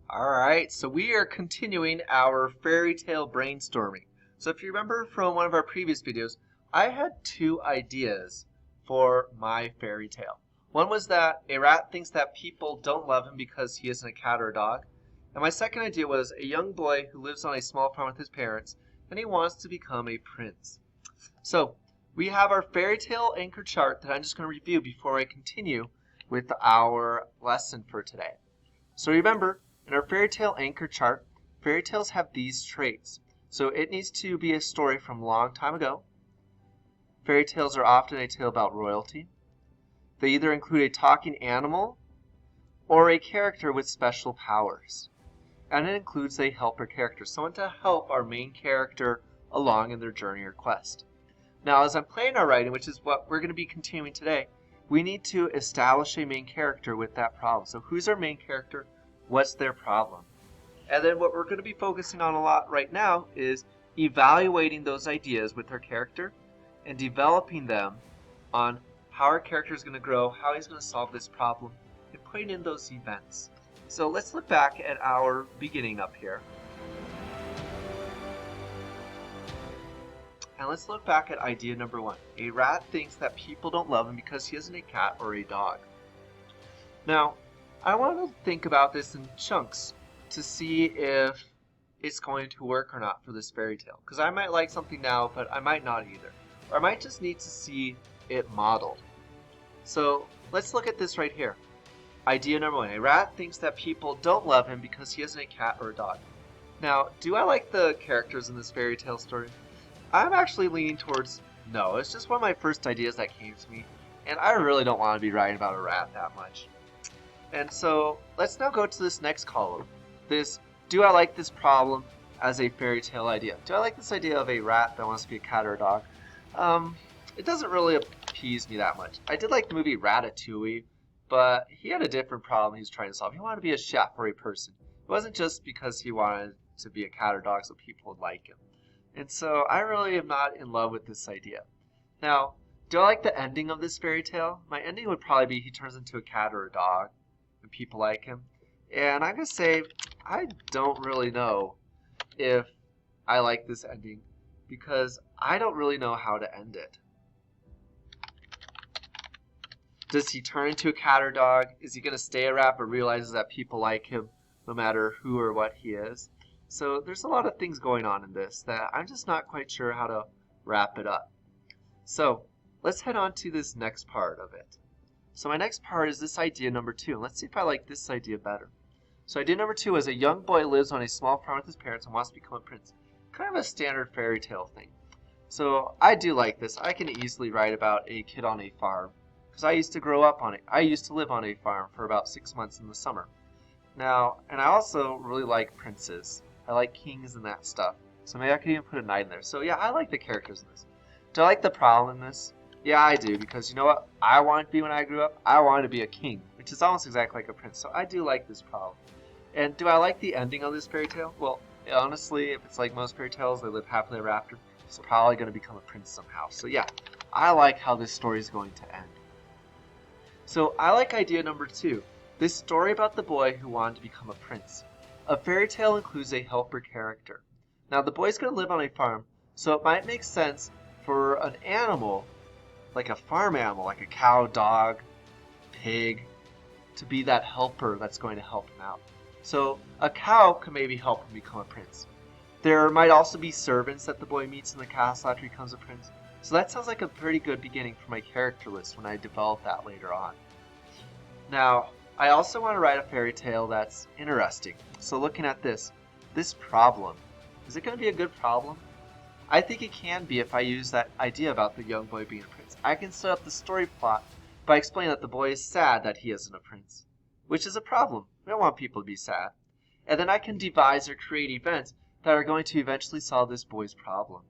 Alright, so we are continuing our fairy tale brainstorming. So if you remember from one of our previous videos, I had two ideas for my fairy tale. One was that a rat thinks that people don't love him because he isn't a cat or a dog. And my second idea was a young boy who lives on a small farm with his parents and he wants to become a prince. So we have our fairy tale anchor chart that I'm just going to review before I continue with our lesson for today. So remember, in our fairy tale anchor chart, fairy tales have these traits. So it needs to be a story from a long time ago. Fairy tales are often a tale about royalty. They either include a talking animal or a character with special powers. And it includes a helper character, someone to help our main character along in their journey or quest. Now, as I'm playing our writing, which is what we're going to be continuing today, we need to establish a main character with that problem. So who's our main character? What's their problem? And then what we're going to be focusing on a lot right now is evaluating those ideas with our character and developing them on how our character is going to grow, how he's going to solve this problem, and putting in those events. So let's look back at our beginning up here. And let's look back at idea number one. A rat thinks that people don't love him because he isn't a cat or a dog. Now, I want to think about this in chunks to see if it's going to work or not for this fairy tale. Because I might like something now, but I might not either. Or I might just need to see it modeled. So let's look at this right here. Idea number one. A rat thinks that people don't love him because he isn't a cat or a dog. Now, do I like the characters in this fairy tale story? I'm actually leaning towards no. It's just one of my first ideas that came to me, and I really don't want to be writing about a rat that much. And so let's now go to this next column. Do I like this problem as a fairy tale idea? Do I like this idea of a rat that wants to be a cat or a dog? It doesn't really appease me that much. I did like the movie Ratatouille, but he had a different problem he was trying to solve. He wanted to be a chef or a person. It wasn't just because he wanted to be a cat or dog so people would like him. And so I really am not in love with this idea. Now, do I like the ending of this fairy tale? My ending would probably be he turns into a cat or a dog and people like him. And I'm going to say I don't really know if I like this ending because I don't really know how to end it. Does he turn into a cat or dog? Is he going to stay a rat but realizes that people like him no matter who or what he is? So there's a lot of things going on in this that I'm just not quite sure how to wrap it up. So let's head on to this next part of it. So my next part is this idea number two. Let's see if I like this idea better. So idea number two is a young boy lives on a small farm with his parents and wants to become a prince. Kind of a standard fairy tale thing. So I do like this. I can easily write about a kid on a farm because I used to grow up on it. I used to live on a farm for about 6 months in the summer. Now, and I also really like princes. I like kings and that stuff. So maybe I could even put a knight in there. So yeah, I like the characters in this. Do I like the problem in this? Yeah, I do, because you know what I wanted to be when I grew up? I wanted to be a king, which is almost exactly like a prince. So I do like this problem. And do I like the ending of this fairy tale? Well, honestly, if it's like most fairy tales, they live happily ever after. He's probably going to become a prince somehow. So yeah, I like how this story is going to end. So I like idea number two. This story about the boy who wanted to become a prince. A fairy tale includes a helper character. Now the boy's going to live on a farm, so it might make sense for an animal, like a farm animal, like a cow, dog, pig, to be that helper that's going to help him out. So a cow can maybe help him become a prince. There might also be servants that the boy meets in the castle after he becomes a prince. So that sounds like a pretty good beginning for my character list when I develop that later on. Now, I also want to write a fairy tale that's interesting. So looking at this problem, is it going to be a good problem? I think it can be if I use that idea about the young boy being a prince. I can set up the story plot by explaining that the boy is sad that he isn't a prince, which is a problem. We don't want people to be sad. And then I can devise or create events that are going to eventually solve this boy's problem.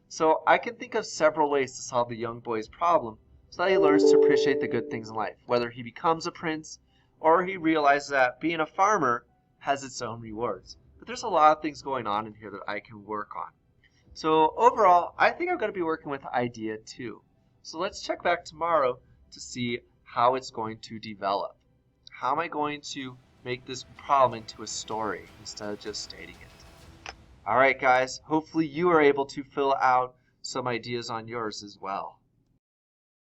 So I can think of several ways to solve the young boy's problem so that he learns to appreciate the good things in life, whether he becomes a prince or he realizes that being a farmer has its own rewards. But there's a lot of things going on in here that I can work on. So overall, I think I'm going to be working with idea 2. So let's check back tomorrow to see how it's going to develop. How am I going to make this problem into a story instead of just stating it. All right, guys, hopefully you are able to fill out some ideas on yours as well.